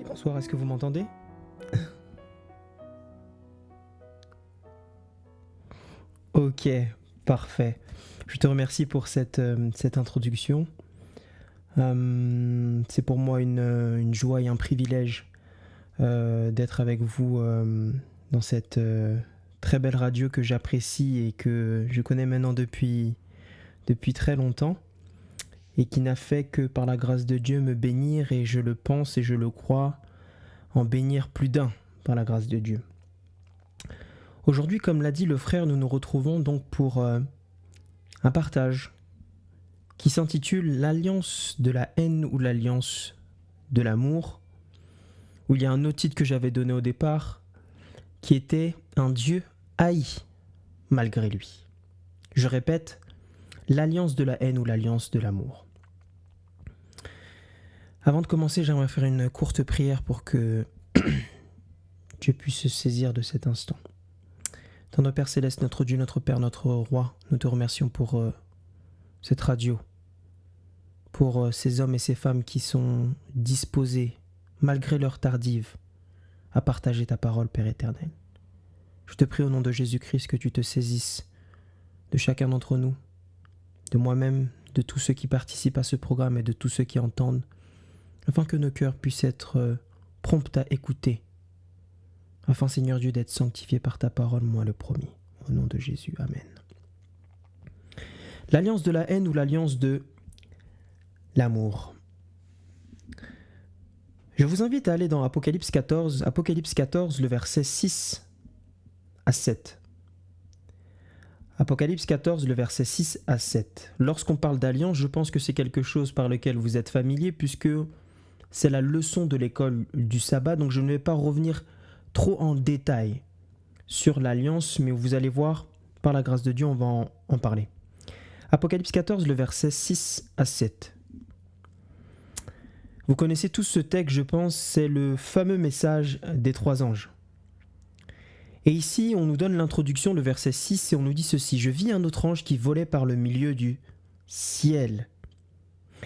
Bonsoir, est-ce que vous m'entendez? Ok, parfait. Je te remercie pour cette introduction. C'est pour moi une joie et un privilège d'être avec vous dans cette très belle radio que j'apprécie et que je connais maintenant depuis très longtemps et qui n'a fait que par la grâce de Dieu me bénir, et je le pense et je le crois, en bénir plus d'un par la grâce de Dieu. Aujourd'hui, comme l'a dit le frère, nous nous retrouvons donc pour un partage qui s'intitule L'alliance de la haine ou l'alliance de l'amour, où il y a un autre titre que j'avais donné au départ, qui était un Dieu haï malgré lui. Je répète, l'alliance de la haine ou l'alliance de l'amour. Avant de commencer, j'aimerais faire une courte prière pour que Dieu puisse se saisir de cet instant. Tendre Père Céleste, notre Dieu, notre Père, notre Roi, nous te remercions pour cette radio, pour ces hommes et ces femmes qui sont disposés, malgré l'heure tardive, à partager ta parole, Père éternel. Je te prie au nom de Jésus-Christ que tu te saisisses de chacun d'entre nous, de moi-même, de tous ceux qui participent à ce programme et de tous ceux qui entendent, afin que nos cœurs puissent être prompts à écouter, afin, Seigneur Dieu, d'être sanctifiés par ta parole, moi le promis. Au nom de Jésus, Amen. L'alliance de la haine ou l'alliance de l'amour. Je vous invite à aller dans Apocalypse 14, le verset 6 à 7. Apocalypse 14, le verset 6 à 7. Lorsqu'on parle d'alliance, je pense que c'est quelque chose par lequel vous êtes familier, puisque c'est la leçon de l'école du sabbat, donc je ne vais pas revenir trop en détail sur l'alliance, mais vous allez voir, par la grâce de Dieu, on va en parler. Apocalypse 14, le verset 6 à 7. Vous connaissez tous ce texte, je pense, c'est le fameux message des trois anges. Et ici, on nous donne l'introduction, le verset 6, et on nous dit ceci: « Je vis un autre ange qui volait par le milieu du ciel,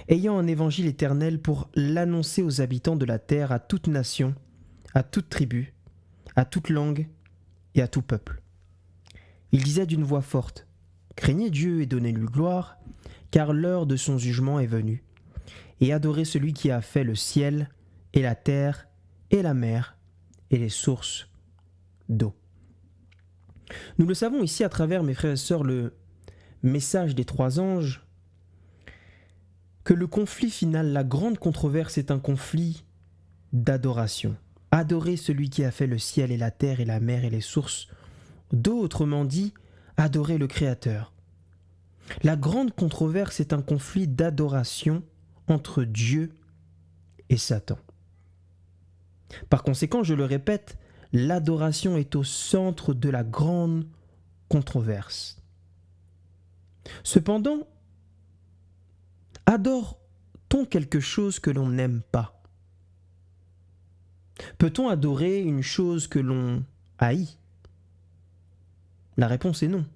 ayant un évangile éternel pour l'annoncer aux habitants de la terre, à toute nation, à toute tribu, à toute langue et à tout peuple. Il disait d'une voix forte: Craignez Dieu et donnez-lui gloire, car l'heure de son jugement est venue. Et adorez celui qui a fait le ciel et la terre et la mer et les sources d'eau. » Nous le savons ici à travers, mes frères et sœurs, le message des trois anges, que le conflit final, la grande controverse, est un conflit d'adoration. Adorer celui qui a fait le ciel et la terre et la mer et les sources d'eau, autrement dit, adorer le Créateur. La grande controverse est un conflit d'adoration entre Dieu et Satan. Par conséquent, je le répète, l'adoration est au centre de la grande controverse. Cependant, adore-t-on quelque chose que l'on n'aime pas? Peut-on adorer une chose que l'on haït? La réponse est non.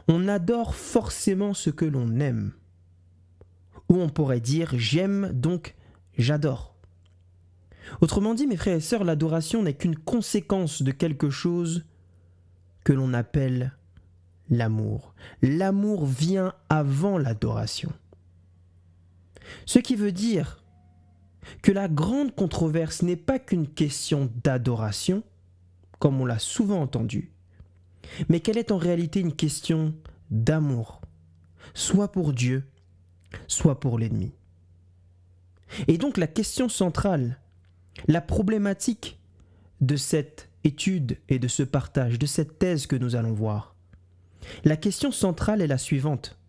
On adore forcément ce que l'on aime. Ou on pourrait dire « j'aime, donc j'adore ». Autrement dit, mes frères et sœurs, l'adoration n'est qu'une conséquence de quelque chose que l'on appelle l'amour. L'amour vient avant l'adoration. Ce qui veut dire que la grande controverse n'est pas qu'une question d'adoration, comme on l'a souvent entendu, mais qu'elle est en réalité une question d'amour, soit pour Dieu, soit pour l'ennemi. Et donc la question centrale, la problématique de cette étude et de ce partage, de cette thèse que nous allons voir, la question centrale est la suivante: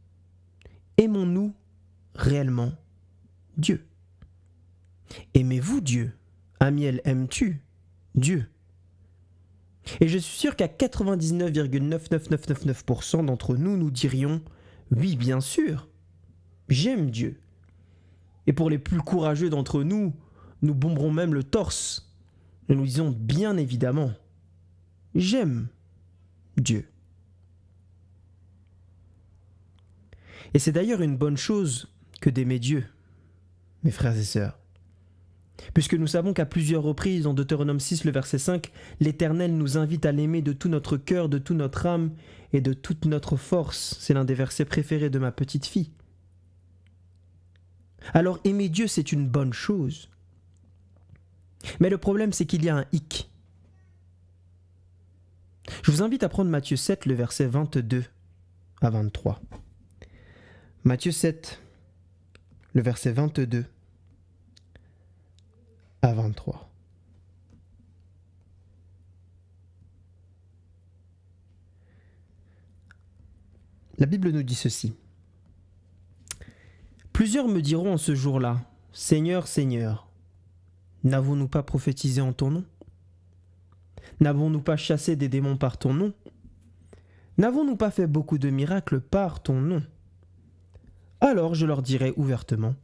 aimons-nous réellement Dieu? Aimez-vous Dieu? Amiel, aimes-tu Dieu? Et je suis sûr qu'à 99,99999% d'entre nous, nous dirions « oui, bien sûr, j'aime Dieu ». Et pour les plus courageux d'entre nous, nous bomberons même le torse. Et nous disons bien évidemment, j'aime Dieu. Et c'est d'ailleurs une bonne chose que d'aimer Dieu, mes frères et sœurs. Puisque nous savons qu'à plusieurs reprises, dans Deutéronome 6, le verset 5, l'Éternel nous invite à l'aimer de tout notre cœur, de toute notre âme et de toute notre force. C'est l'un des versets préférés de ma petite fille. Alors aimer Dieu, c'est une bonne chose. Mais le problème, c'est qu'il y a un hic. Je vous invite à prendre Matthieu 7, le verset 22 à 23. Matthieu 7, le verset 22 à 23. La Bible nous dit ceci. Plusieurs me diront en ce jour-là, « Seigneur, Seigneur, n'avons-nous pas prophétisé en ton nom ? N'avons-nous pas chassé des démons par ton nom ? N'avons-nous pas fait beaucoup de miracles par ton nom ? Alors je leur dirai ouvertement,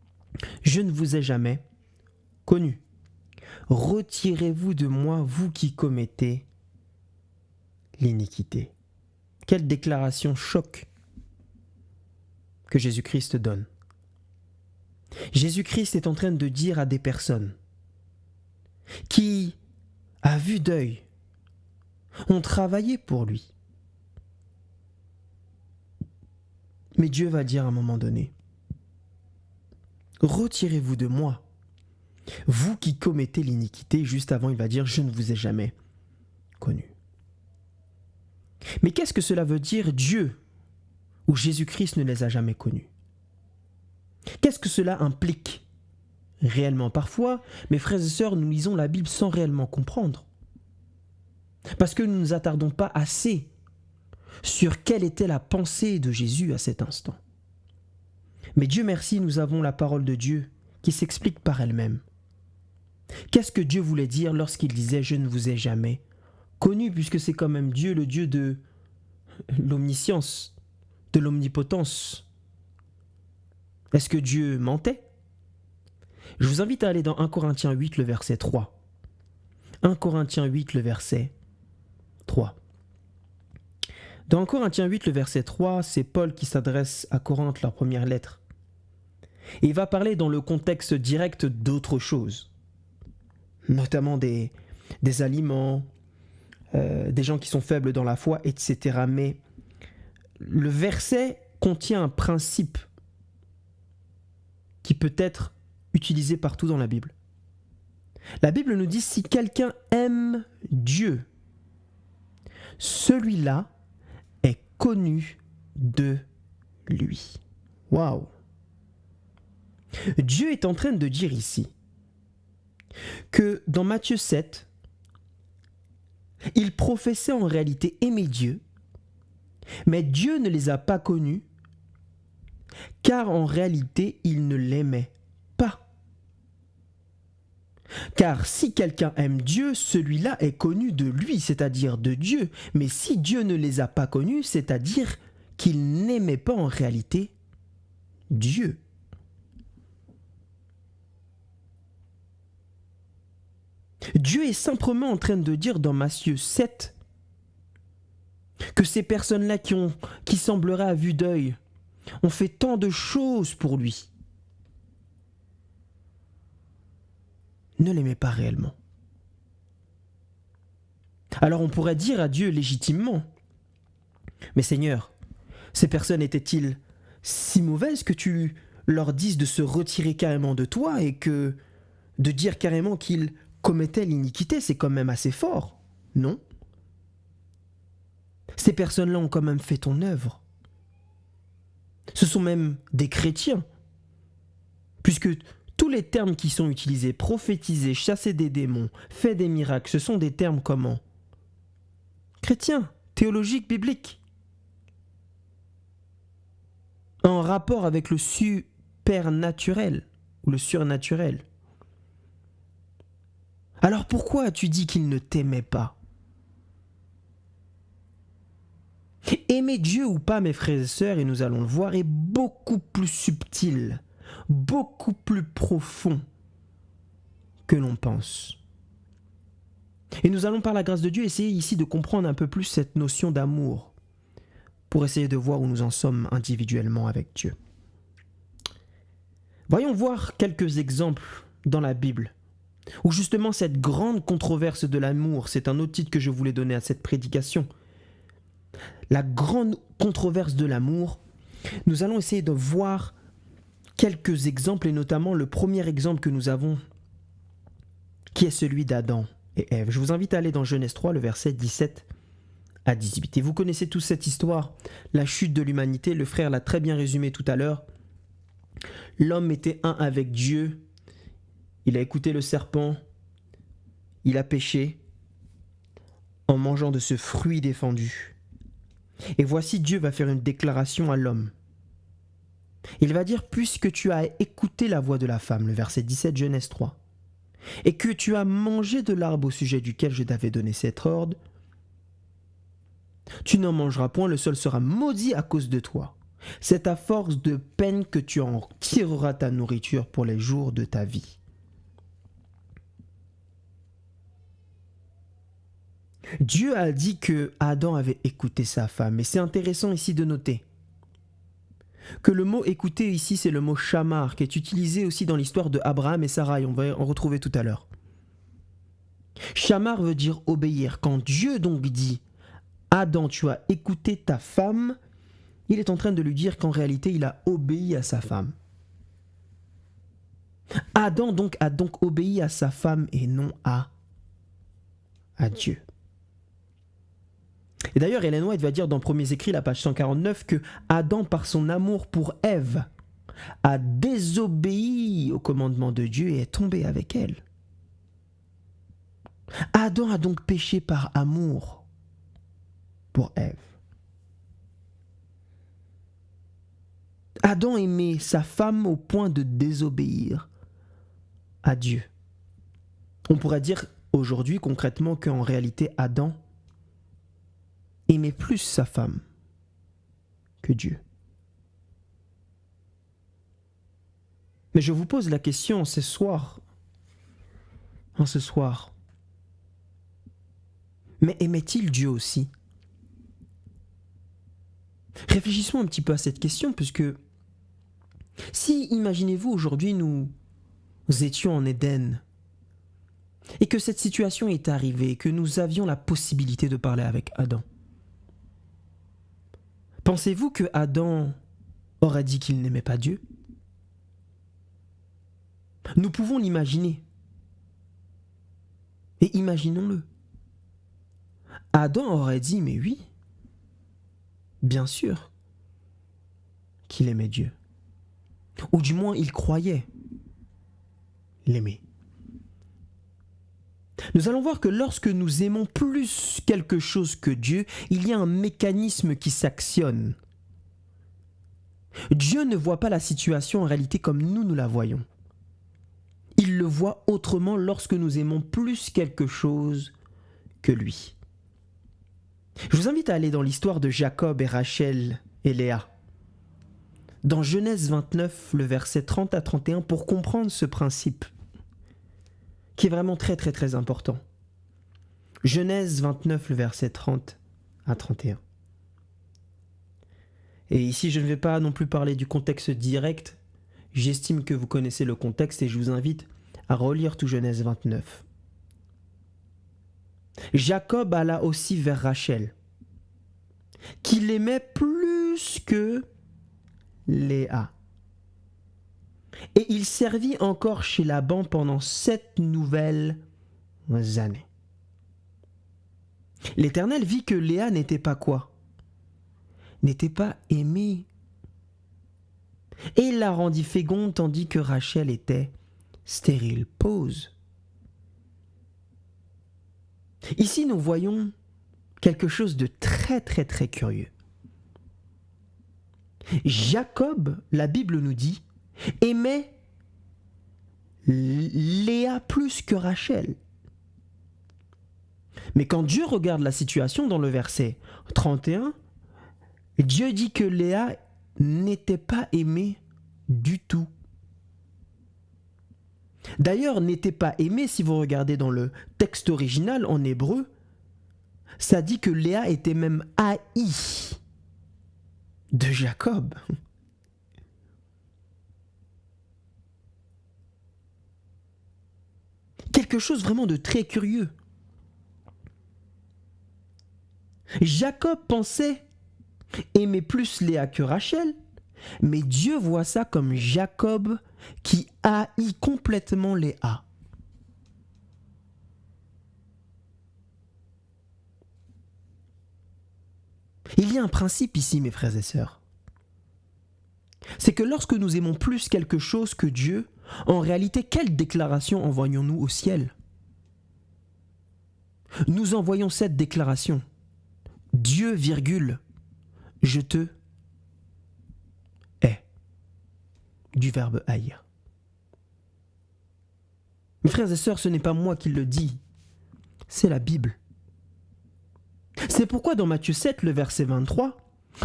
« Je ne vous ai jamais connu. Retirez-vous de moi, vous qui commettez l'iniquité. » Quelle déclaration choc que Jésus-Christ donne. Jésus-Christ est en train de dire à des personnes qui, à vue d'œil, ont travaillé pour lui. Mais Dieu va dire à un moment donné, « Retirez-vous de moi, vous qui commettez l'iniquité. » Juste avant, il va dire, « Je ne vous ai jamais connu. » Mais qu'est-ce que cela veut dire, Dieu, ou Jésus-Christ ne les a jamais connus? Qu'est-ce que cela implique réellement? Parfois, mes frères et sœurs, nous lisons la Bible sans réellement comprendre. Parce que nous ne nous attardons pas assez sur quelle était la pensée de Jésus à cet instant. Mais Dieu merci, nous avons la parole de Dieu qui s'explique par elle-même. Qu'est-ce que Dieu voulait dire lorsqu'il disait « Je ne vous ai jamais connu » puisque c'est quand même Dieu, le Dieu de l'omniscience, de l'omnipotence. Est-ce que Dieu mentait? Je vous invite à aller dans 1 Corinthiens 8, le verset 3. 1 Corinthiens 8, le verset 3. Dans 1 Corinthiens 8, le verset 3, c'est Paul qui s'adresse à Corinthe, leur première lettre. Et il va parler dans le contexte direct d'autres choses, notamment des aliments, des gens qui sont faibles dans la foi, etc. Mais le verset contient un principe qui peut être utilisé partout dans la Bible. La Bible nous dit, si quelqu'un aime Dieu, celui-là est connu de lui. Waouh! Dieu est en train de dire ici que dans Matthieu 7, ils professaient en réalité aimer Dieu, mais Dieu ne les a pas connus, car en réalité, ils ne l'aimaient pas. Car si quelqu'un aime Dieu, celui-là est connu de lui, c'est-à-dire de Dieu. Mais si Dieu ne les a pas connus, c'est-à-dire qu'ils n'aimaient pas en réalité Dieu. Dieu est simplement en train de dire dans Matthieu 7 que ces personnes-là qui sembleraient à vue d'œil ont fait tant de choses pour lui, ne l'aimaient pas réellement. Alors on pourrait dire à Dieu légitimement, mais Seigneur, ces personnes étaient-ils si mauvaises que tu leur dises de se retirer carrément de toi et que de dire carrément qu'ils commettaient l'iniquité, c'est quand même assez fort, non? Ces personnes-là ont quand même fait ton œuvre. Ce sont même des chrétiens, puisque tous les termes qui sont utilisés, prophétiser, chasser des démons, faire des miracles, ce sont des termes comment? Chrétiens, théologiques, bibliques. En rapport avec le supernaturel ou le surnaturel. Alors pourquoi as-tu dit qu'ils ne t'aimaient pas? Aimer Dieu ou pas, mes frères et sœurs, et nous allons le voir, est beaucoup plus subtil, beaucoup plus profond que l'on pense. Et nous allons par la grâce de Dieu essayer ici de comprendre un peu plus cette notion d'amour pour essayer de voir où nous en sommes individuellement avec Dieu. Voyons voir quelques exemples dans la Bible où justement cette grande controverse de l'amour, c'est un autre titre que je voulais donner à cette prédication, la grande controverse de l'amour, nous allons essayer de voir quelques exemples et notamment le premier exemple que nous avons qui est celui d'Adam et Ève. Je vous invite à aller dans Genèse 3, le verset 17 à 18. Et vous connaissez tous cette histoire, la chute de l'humanité, le frère l'a très bien résumé tout à l'heure. L'homme était un avec Dieu, il a écouté le serpent, il a péché en mangeant de ce fruit défendu. Et voici Dieu va faire une déclaration à l'homme. Il va dire, puisque tu as écouté la voix de la femme, le verset 17, Genèse 3, et que tu as mangé de l'arbre au sujet duquel je t'avais donné cet ordre, tu n'en mangeras point, le sol sera maudit à cause de toi. C'est à force de peine que tu en tireras ta nourriture pour les jours de ta vie. Dieu a dit que Adam avait écouté sa femme, et c'est intéressant ici de noter que le mot écouter ici, c'est le mot shamar, qui est utilisé aussi dans l'histoire de Abraham et Sarai, on va en retrouver tout à l'heure. Shamar veut dire obéir. Quand Dieu donc dit Adam, tu as écouté ta femme, il est en train de lui dire qu'en réalité, il a obéi à sa femme. Adam donc a donc obéi à sa femme et non à Dieu. Et d'ailleurs, Ellen White va dire dans Premiers Écrits, la page 149, que Adam, par son amour pour Ève, a désobéi au commandement de Dieu et est tombé avec elle. Adam a donc péché par amour pour Ève. Adam aimait sa femme au point de désobéir à Dieu. On pourrait dire aujourd'hui concrètement qu'en réalité Adam aimait plus sa femme que Dieu. Mais je vous pose la question ce soir, mais aimait-il Dieu aussi? Réfléchissons un petit peu à cette question, puisque si, imaginez-vous, aujourd'hui nous étions en Éden, et que cette situation est arrivée, que nous avions la possibilité de parler avec Adam, pensez-vous que Adam aurait dit qu'il n'aimait pas Dieu? Nous pouvons l'imaginer. Et imaginons-le. Adam aurait dit, mais oui, bien sûr qu'il aimait Dieu. Ou du moins, il croyait l'aimer. Nous allons voir que lorsque nous aimons plus quelque chose que Dieu, il y a un mécanisme qui s'actionne. Dieu ne voit pas la situation en réalité comme nous la voyons. Il le voit autrement lorsque nous aimons plus quelque chose que lui. Je vous invite à aller dans l'histoire de Jacob et Rachel et Léa. Dans Genèse 29, le verset 30 à 31, pour comprendre ce principe, qui est vraiment très très très important. Genèse 29, le verset 30 à 31. Et ici, je ne vais pas non plus parler du contexte direct. J'estime que vous connaissez le contexte et je vous invite à relire tout Genèse 29. Jacob alla aussi vers Rachel, qui l'aimait plus que Léa. Et il servit encore chez Laban pendant 7 nouvelles années. L'Éternel vit que Léa n'était pas quoi? N'était pas aimée. Et il la rendit féconde tandis que Rachel était stérile. Pause. Ici, nous voyons quelque chose de très très très curieux. Jacob, la Bible nous dit, aimait Léa plus que Rachel. Mais quand Dieu regarde la situation dans le verset 31, Dieu dit que Léa n'était pas aimée du tout. D'ailleurs, n'était pas aimée, si vous regardez dans le texte original en hébreu, ça dit que Léa était même haïe de Jacob. Quelque chose vraiment de très curieux. Jacob pensait aimer plus Léa que Rachel, mais Dieu voit ça comme Jacob qui haït complètement Léa. Il y a un principe ici, mes frères et sœurs. C'est que lorsque nous aimons plus quelque chose que Dieu, en réalité, quelle déclaration envoyons-nous au ciel? Nous envoyons cette déclaration. Dieu, virgule, je te hais. Du verbe haïr. Mes frères et sœurs, ce n'est pas moi qui le dis, c'est la Bible. C'est pourquoi dans Matthieu 7, le verset 23,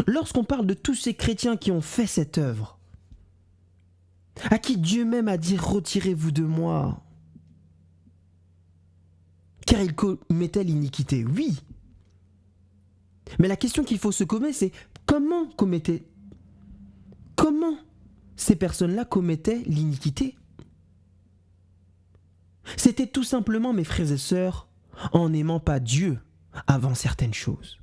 lorsqu'on parle de tous ces chrétiens qui ont fait cette œuvre, à qui Dieu même a dit « Retirez-vous de moi », car ils commettaient l'iniquité. Oui. Mais la question qu'il faut se poser, c'est comment ces personnes-là commettaient l'iniquité? C'était tout simplement, mes frères et sœurs, en n'aimant pas Dieu avant certaines choses.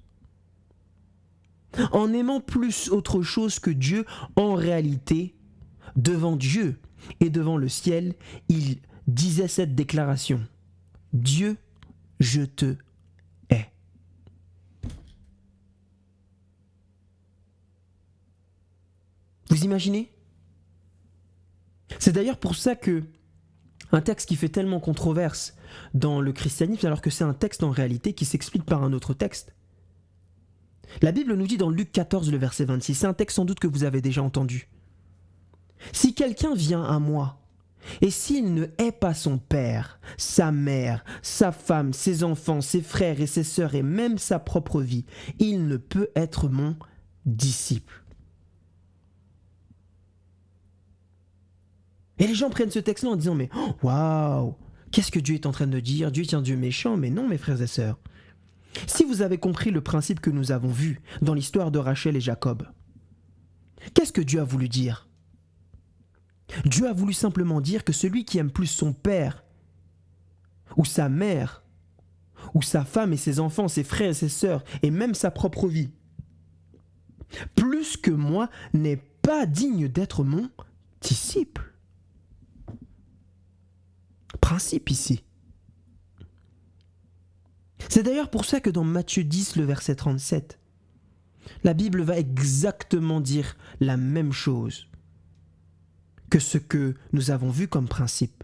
En aimant plus autre chose que Dieu, en réalité, devant Dieu et devant le ciel, il disait cette déclaration. Dieu, je te hais. Vous imaginez? C'est d'ailleurs pour ça que un texte qui fait tellement controverse dans le christianisme, alors que c'est un texte en réalité qui s'explique par un autre texte. La Bible nous dit dans Luc 14, le verset 26, c'est un texte sans doute que vous avez déjà entendu. Si quelqu'un vient à moi, et s'il ne hait pas son père, sa mère, sa femme, ses enfants, ses frères et ses sœurs, et même sa propre vie, il ne peut être mon disciple. Et les gens prennent ce texte-là en disant, mais waouh, qu'est-ce que Dieu est en train de dire? Dieu est un Dieu méchant. Mais non, mes frères et sœurs. Si vous avez compris le principe que nous avons vu dans l'histoire de Rachel et Jacob, qu'est-ce que Dieu a voulu dire? Dieu a voulu simplement dire que celui qui aime plus son père, ou sa mère, ou sa femme et ses enfants, ses frères et ses sœurs, et même sa propre vie, plus que moi, n'est pas digne d'être mon disciple. Principe ici. C'est d'ailleurs pour ça que dans Matthieu 10, le verset 37, la Bible va exactement dire la même chose que ce que nous avons vu comme principe.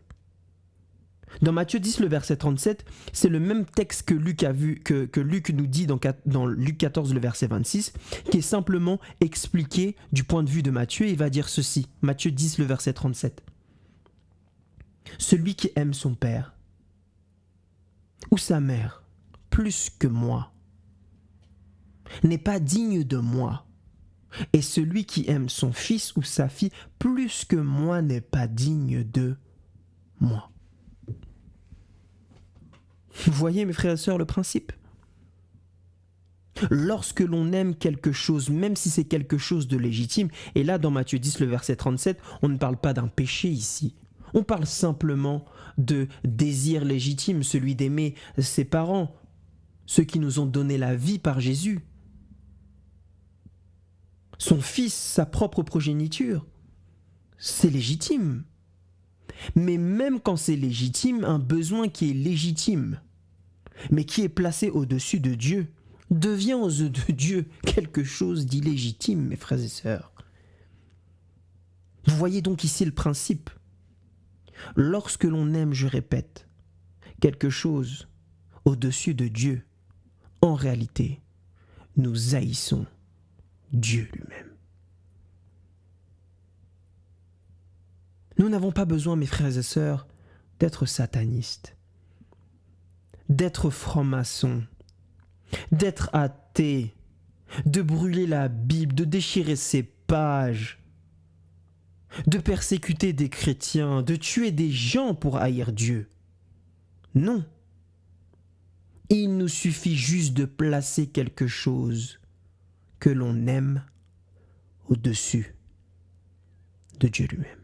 Dans Matthieu 10, le verset 37, c'est le même texte que Luc nous dit dans Luc 14, le verset 26, qui est simplement expliqué du point de vue de Matthieu. Il va dire ceci, Matthieu 10, le verset 37. Celui qui aime son père ou sa mère plus que moi n'est pas digne de moi. Et celui qui aime son fils ou sa fille plus que moi n'est pas digne de moi. Vous voyez, mes frères et sœurs, le principe? Lorsque l'on aime quelque chose, même si c'est quelque chose de légitime, et là dans Matthieu 10, le verset 37, on ne parle pas d'un péché ici. On parle simplement de désir légitime, celui d'aimer ses parents, ceux qui nous ont donné la vie par Jésus. Son fils, sa propre progéniture, c'est légitime. Mais même quand c'est légitime, un besoin qui est légitime, mais qui est placé au-dessus de Dieu, devient aux yeux de Dieu quelque chose d'illégitime, mes frères et sœurs. Vous voyez donc ici le principe. Lorsque l'on aime, je répète, quelque chose au-dessus de Dieu, en réalité, nous haïssons Dieu lui-même. Nous n'avons pas besoin, mes frères et sœurs, d'être satanistes, d'être francs-maçons, d'être athées, de brûler la Bible, de déchirer ses pages, de persécuter des chrétiens, de tuer des gens pour haïr Dieu. Non. Il nous suffit juste de placer quelque chose que l'on aime au-dessus de Dieu lui-même.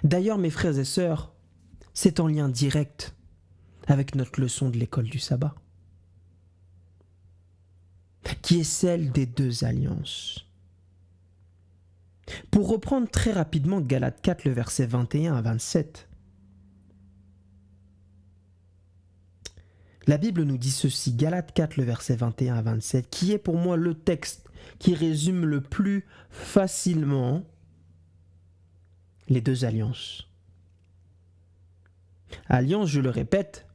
D'ailleurs, mes frères et sœurs, c'est en lien direct avec notre leçon de l'école du sabbat, qui est celle des 2 alliances. Pour reprendre très rapidement Galates 4, le verset 21 à 27, la Bible nous dit ceci, Galates 4, le verset 21 à 27, qui est pour moi le texte qui résume le plus facilement les 2 alliances. Alliance, je le répète,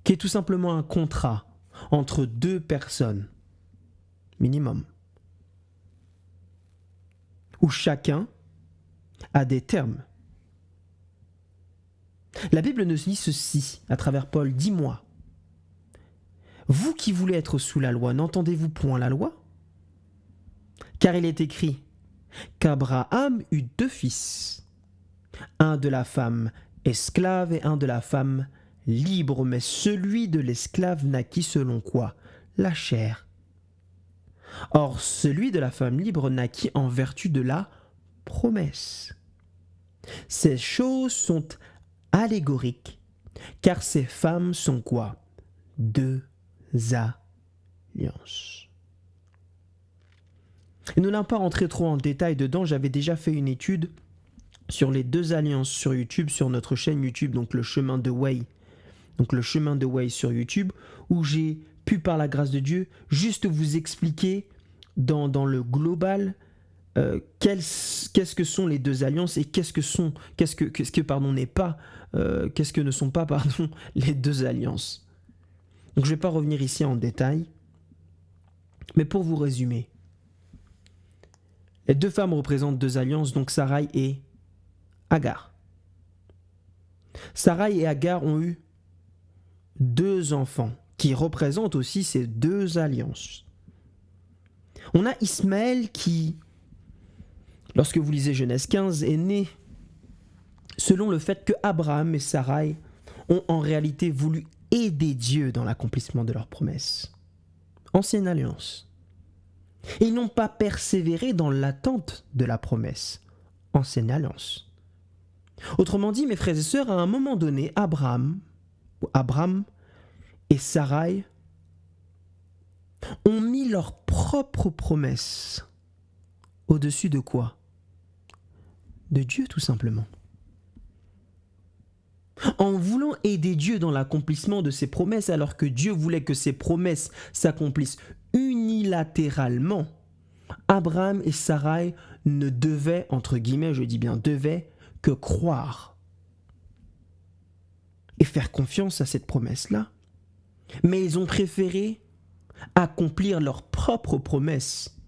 qui est tout simplement un contrat entre 2 personnes, minimum, où chacun a des termes. La Bible nous dit ceci à travers Paul, « Dis-moi, vous qui voulez être sous la loi, n'entendez-vous point la loi ? Car il est écrit qu'Abraham eut 2 fils, un de la femme esclave et un de la femme libre, mais celui de l'esclave naquit selon quoi ? La chair. Or, celui de la femme libre naquit en vertu de la promesse. Ces choses sont allégoriques, car ces femmes sont quoi ? 2 alliances. Et nous n'allons pas rentrer trop en détail dedans, j'avais déjà fait une étude sur les 2 alliances sur YouTube, sur notre chaîne YouTube, donc le chemin de Way. Donc le chemin de Way sur YouTube, où j'ai pu par la grâce de Dieu juste vous expliquer dans le global qu'est-ce que sont les 2 alliances et qu'est-ce que ne sont pas les 2 alliances. Donc je ne vais pas revenir ici en détail, mais pour vous résumer, les 2 femmes représentent 2 alliances, donc Sarai et Agar. Sarai et Agar ont eu 2 enfants qui représentent aussi ces 2 alliances. On a Ismaël qui, lorsque vous lisez Genèse 15, est né selon le fait que Abraham et Sarai ont en réalité voulu aider Dieu dans l'accomplissement de leurs promesses. Ancienne alliance. Et ils n'ont pas persévéré dans l'attente de la promesse. Ancienne alliance. Autrement dit, mes frères et sœurs, à un moment donné, Abraham et Sarai ont mis leurs propres promesses au-dessus de quoi ? De Dieu, tout simplement. En voulant aider Dieu dans l'accomplissement de ses promesses, alors que Dieu voulait que ses promesses s'accomplissent unilatéralement, Abraham et Sarai ne devaient, entre guillemets, je dis bien devaient, que croire et faire confiance à cette promesse-là. Mais ils ont préféré accomplir leurs propres promesses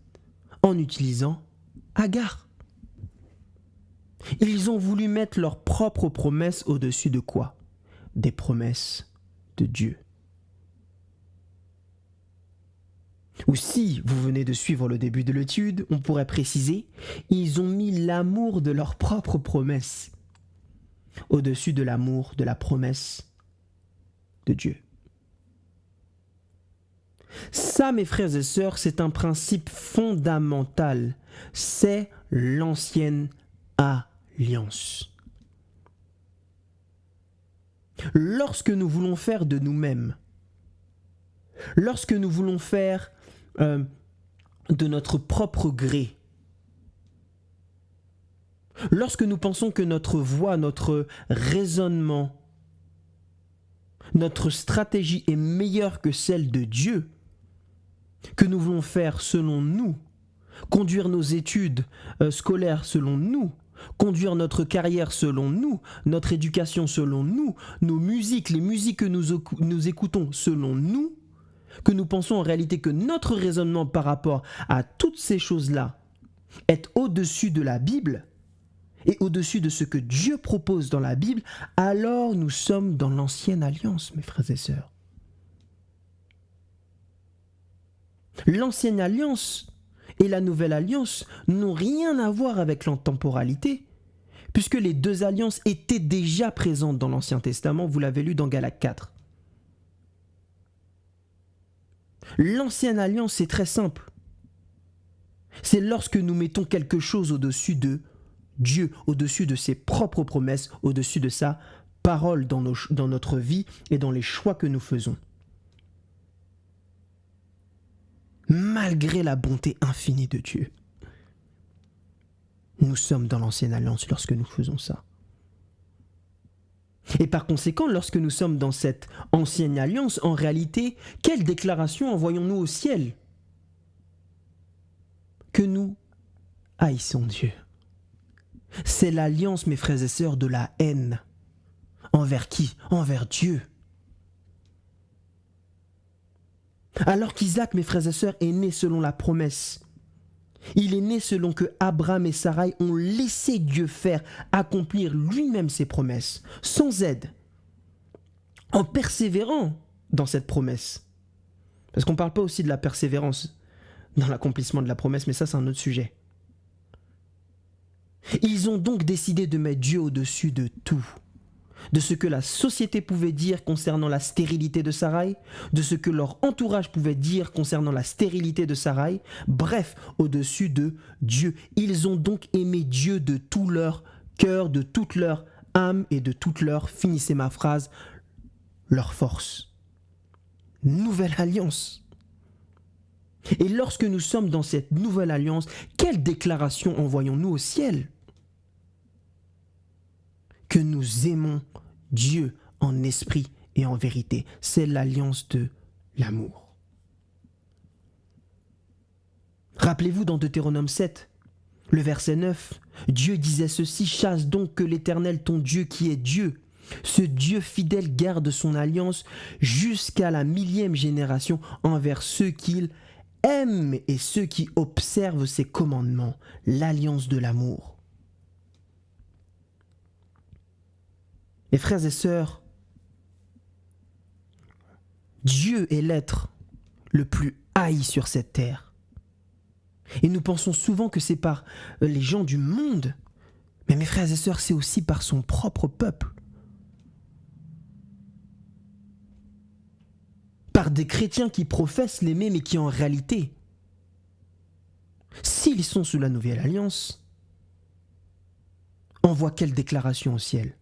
en utilisant Agar. Ils ont voulu mettre leurs propres promesses au-dessus de quoi ? Des promesses de Dieu. Ou si vous venez de suivre le début de l'étude, on pourrait préciser, ils ont mis l'amour de leurs propres promesses au-dessus de l'amour de la promesse de Dieu. Ça, mes frères et sœurs, c'est un principe fondamental. C'est l'ancienne alliance. Lorsque nous voulons faire de nous-mêmes, lorsque nous voulons faire de notre propre gré, lorsque nous pensons que notre voix, notre raisonnement, notre stratégie est meilleure que celle de Dieu, que nous voulons faire selon nous, conduire nos études scolaires selon nous, conduire notre carrière selon nous, notre éducation selon nous, nos musiques, les musiques que nous écoutons selon nous, que nous pensons en réalité que notre raisonnement par rapport à toutes ces choses-là est au-dessus de la Bible et au-dessus de ce que Dieu propose dans la Bible, alors nous sommes dans l'ancienne alliance, mes frères et sœurs. L'ancienne alliance et la nouvelle alliance n'ont rien à voir avec l'intemporalité, puisque les 2 alliances étaient déjà présentes dans l'Ancien Testament, vous l'avez lu dans Galates 4. L'ancienne alliance, c'est très simple. C'est lorsque nous mettons quelque chose au-dessus de Dieu, au-dessus de ses propres promesses, au-dessus de sa parole dans notre vie et dans les choix que nous faisons. Malgré la bonté infinie de Dieu, nous sommes dans l'ancienne alliance lorsque nous faisons ça. Et par conséquent, lorsque nous sommes dans cette ancienne alliance, en réalité, quelle déclaration envoyons-nous au ciel? Que nous haïssons Dieu. C'est l'alliance, mes frères et sœurs, de la haine. Envers qui? Envers Dieu. Alors qu'Isaac, mes frères et sœurs, est né selon la promesse. Il est né selon que Abraham et Sarai ont laissé Dieu faire accomplir lui-même ses promesses, sans aide, en persévérant dans cette promesse. Parce qu'on ne parle pas aussi de la persévérance dans l'accomplissement de la promesse, mais ça c'est un autre sujet. Ils ont donc décidé de mettre Dieu au-dessus de tout. De ce que la société pouvait dire concernant la stérilité de Sarai, de ce que leur entourage pouvait dire concernant la stérilité de Sarai, bref, au-dessus de Dieu. Ils ont donc aimé Dieu de tout leur cœur, de toute leur âme et de toute leur, finissez ma phrase, leur force. Nouvelle alliance. Et lorsque nous sommes dans cette nouvelle alliance, quelle déclaration envoyons-nous au ciel? Que nous aimons Dieu en esprit et en vérité. C'est l'alliance de l'amour. Rappelez-vous dans Deutéronome 7, le verset 9, Dieu disait ceci: chasse donc que l'Éternel ton Dieu qui est Dieu, ce Dieu fidèle garde son alliance jusqu'à la 1000e génération envers ceux qu'il aime et ceux qui observent ses commandements, l'alliance de l'amour. Mes frères et sœurs, Dieu est l'être le plus haï sur cette terre. Et nous pensons souvent que c'est par les gens du monde, mais mes frères et sœurs, c'est aussi par son propre peuple. Par des chrétiens qui professent l'aimer, mais qui en réalité, s'ils sont sous la nouvelle alliance, envoient quelle déclaration au ciel?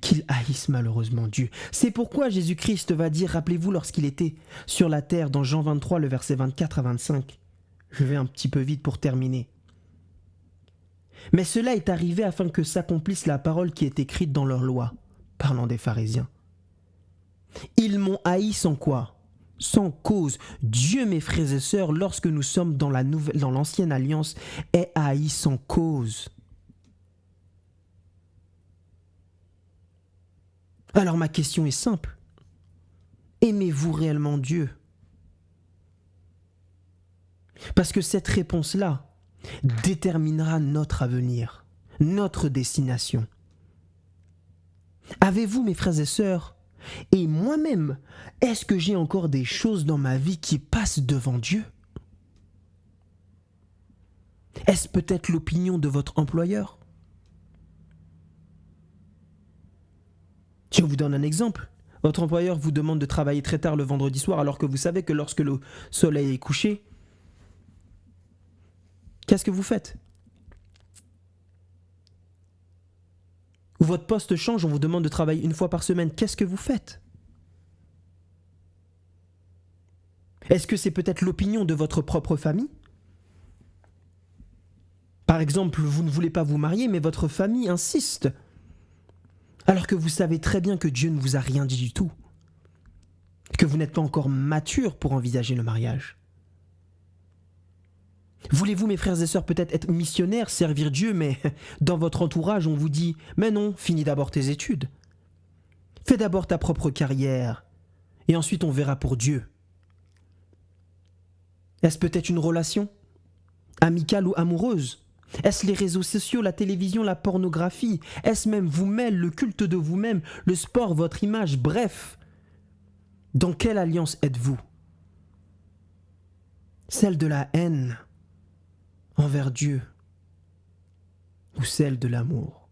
Qu'ils haïssent malheureusement Dieu. C'est pourquoi Jésus-Christ va dire, rappelez-vous, lorsqu'il était sur la terre, dans Jean 23, le verset 24 à 25, je vais un petit peu vite pour terminer. Mais cela est arrivé afin que s'accomplisse la parole qui est écrite dans leur loi, parlant des pharisiens. Ils m'ont haï sans quoi? Sans cause. Dieu, mes frères et sœurs, lorsque nous sommes dans l'ancienne alliance, est haï sans cause. Alors ma question est simple. Aimez-vous réellement Dieu? Parce que cette réponse-là déterminera notre avenir, notre destination. Avez-vous, mes frères et sœurs, et moi-même, est-ce que j'ai encore des choses dans ma vie qui passent devant Dieu? Est-ce peut-être l'opinion de votre employeur? Je vous donne un exemple. Votre employeur vous demande de travailler très tard le vendredi soir alors que vous savez que lorsque le soleil est couché, qu'est-ce que vous faites? Ou votre poste change, on vous demande de travailler une fois par semaine, qu'est-ce que vous faites? Est-ce que c'est peut-être l'opinion de votre propre famille? Par exemple, vous ne voulez pas vous marier, mais votre famille insiste. Alors que vous savez très bien que Dieu ne vous a rien dit du tout. Que vous n'êtes pas encore mature pour envisager le mariage. Voulez-vous, mes frères et sœurs, peut-être être missionnaires, servir Dieu, mais dans votre entourage, on vous dit « Mais non, finis d'abord tes études. Fais d'abord ta propre carrière, et ensuite on verra pour Dieu. » Est-ce peut-être une relation, amicale ou amoureuse? Est-ce les réseaux sociaux, la télévision, la pornographie? Est-ce même vous-même, le culte de vous-même, le sport, votre image? Bref, dans quelle alliance êtes-vous? Celle de la haine envers Dieu ou celle de l'amour?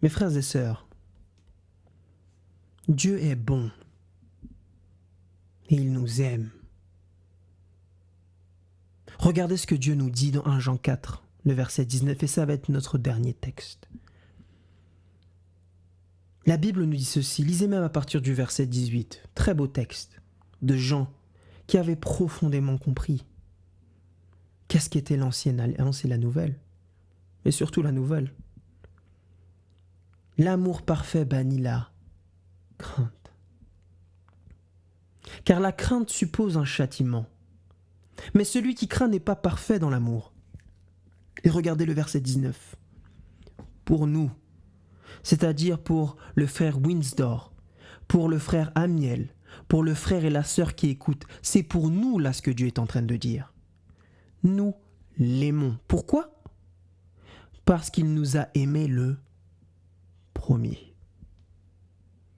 Mes frères et sœurs, Dieu est bon et il nous aime. Regardez ce que Dieu nous dit dans 1 Jean 4, le verset 19, et ça va être notre dernier texte. La Bible nous dit ceci, lisez même à partir du verset 18, très beau texte, de Jean, qui avait profondément compris qu'est-ce qu'était l'ancienne alliance et la nouvelle, mais surtout la nouvelle. L'amour parfait bannit la crainte. Car la crainte suppose un châtiment. Mais celui qui craint n'est pas parfait dans l'amour. Et regardez le verset 19. Pour nous, c'est-à-dire pour le frère Winsdor, pour le frère Amiel, pour le frère et la sœur qui écoutent, c'est pour nous là ce que Dieu est en train de dire. Nous l'aimons. Pourquoi ? Parce qu'il nous a aimés le premier.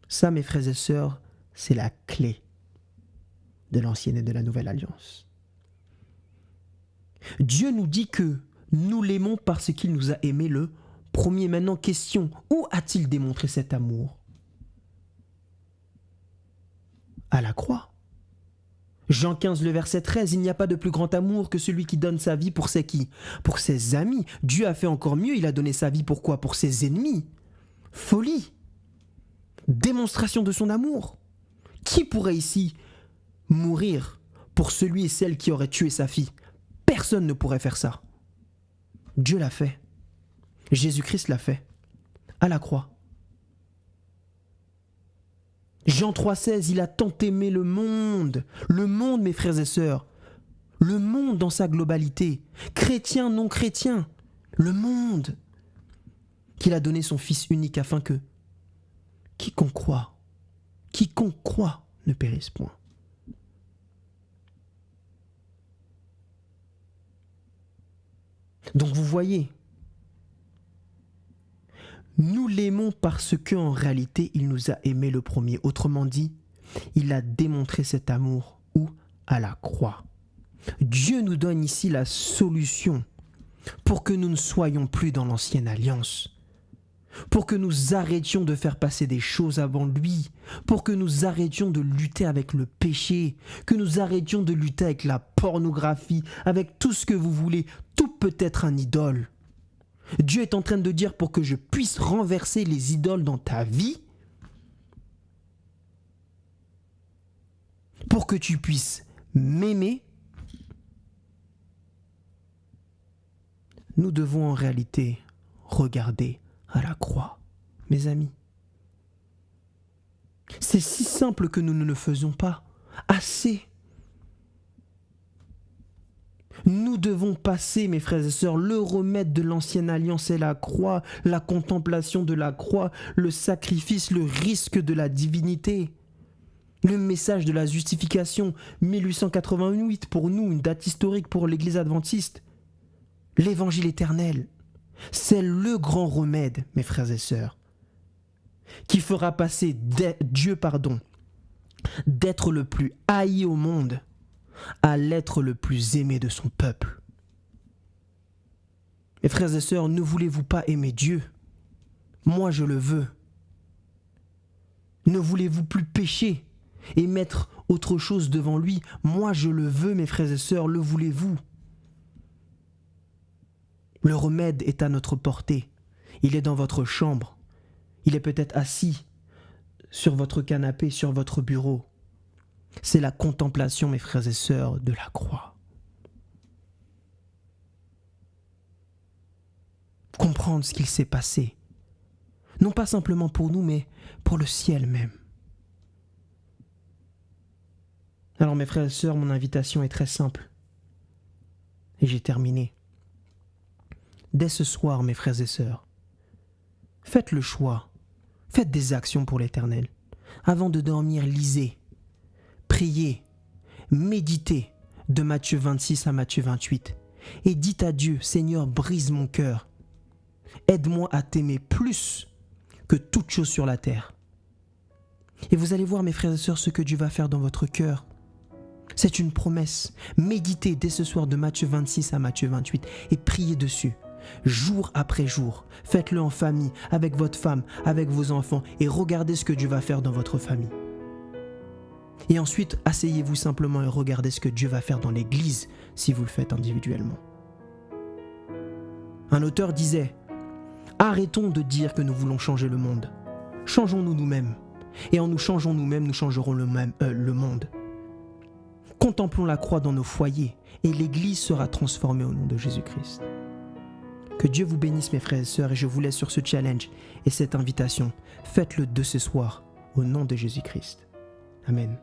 Ça, mes frères et sœurs, c'est la clé de l'ancienne et de la nouvelle alliance. Dieu nous dit que nous l'aimons parce qu'il nous a aimés le premier. Maintenant, question, où a-t-il démontré cet amour ? À la croix. Jean 15, le verset 13, il n'y a pas de plus grand amour que celui qui donne sa vie pour ses qui ? Pour ses amis. Dieu a fait encore mieux, il a donné sa vie pour quoi ? Pour ses ennemis. Folie. Démonstration de son amour. Qui pourrait ici mourir pour celui et celle qui aurait tué sa fille ? Personne ne pourrait faire ça. Dieu l'a fait. Jésus-Christ l'a fait. À la croix. Jean 3,16, il a tant aimé le monde, mes frères et sœurs, le monde dans sa globalité, chrétien, non chrétien, le monde, qu'il a donné son Fils unique afin que quiconque croit ne périsse point. Donc vous voyez, nous l'aimons parce qu'en réalité, il nous a aimés le premier. Autrement dit, il a démontré cet amour où ? À la croix. Dieu nous donne ici la solution pour que nous ne soyons plus dans l'ancienne alliance, pour que nous arrêtions de faire passer des choses avant lui, pour que nous arrêtions de lutter avec le péché, que nous arrêtions de lutter avec la pornographie, avec tout ce que vous voulez. Tout peut être un idole. Dieu est en train de dire pour que je puisse renverser les idoles dans ta vie, pour que tu puisses m'aimer, nous devons en réalité regarder à la croix, mes amis. C'est si simple que nous ne le faisons pas assez. Nous devons passer, mes frères et sœurs, le remède de l'ancienne alliance est la croix, la contemplation de la croix, le sacrifice, le risque de la divinité. Le message de la justification, 1888 pour nous, une date historique pour l'Église adventiste. L'évangile éternel, c'est le grand remède, mes frères et sœurs, qui fera passer Dieu, d'être le plus haï au monde à l'être le plus aimé de son peuple. Mes frères et sœurs, ne voulez-vous pas aimer Dieu ? Moi, je le veux. Ne voulez-vous plus pécher et mettre autre chose devant lui ? Moi, je le veux, mes frères et sœurs, le voulez-vous ? Le remède est à notre portée. Il est dans votre chambre. Il est peut-être assis sur votre canapé, sur votre bureau. C'est la contemplation, mes frères et sœurs, de la croix. Comprendre ce qu'il s'est passé. Non pas simplement pour nous, mais pour le ciel même. Alors mes frères et sœurs, mon invitation est très simple. Et j'ai terminé. Dès ce soir, mes frères et sœurs, faites le choix. Faites des actions pour l'Éternel. Avant de dormir, lisez. Priez, méditez de Matthieu 26 à Matthieu 28 et dites à Dieu, Seigneur, brise mon cœur. Aide-moi à t'aimer plus que toute chose sur la terre. Et vous allez voir, mes frères et sœurs, ce que Dieu va faire dans votre cœur. C'est une promesse. Méditez dès ce soir de Matthieu 26 à Matthieu 28 et priez dessus. Jour après jour, faites-le en famille, avec votre femme, avec vos enfants et regardez ce que Dieu va faire dans votre famille. Et ensuite, asseyez-vous simplement et regardez ce que Dieu va faire dans l'église si vous le faites individuellement. Un auteur disait « Arrêtons de dire que nous voulons changer le monde. Changeons-nous nous-mêmes. Et en nous changeant nous-mêmes, nous changerons le monde. Contemplons la croix dans nos foyers et l'Église sera transformée au nom de Jésus-Christ. » Que Dieu vous bénisse mes frères et sœurs et je vous laisse sur ce challenge et cette invitation. Faites-le de ce soir au nom de Jésus-Christ. Amen.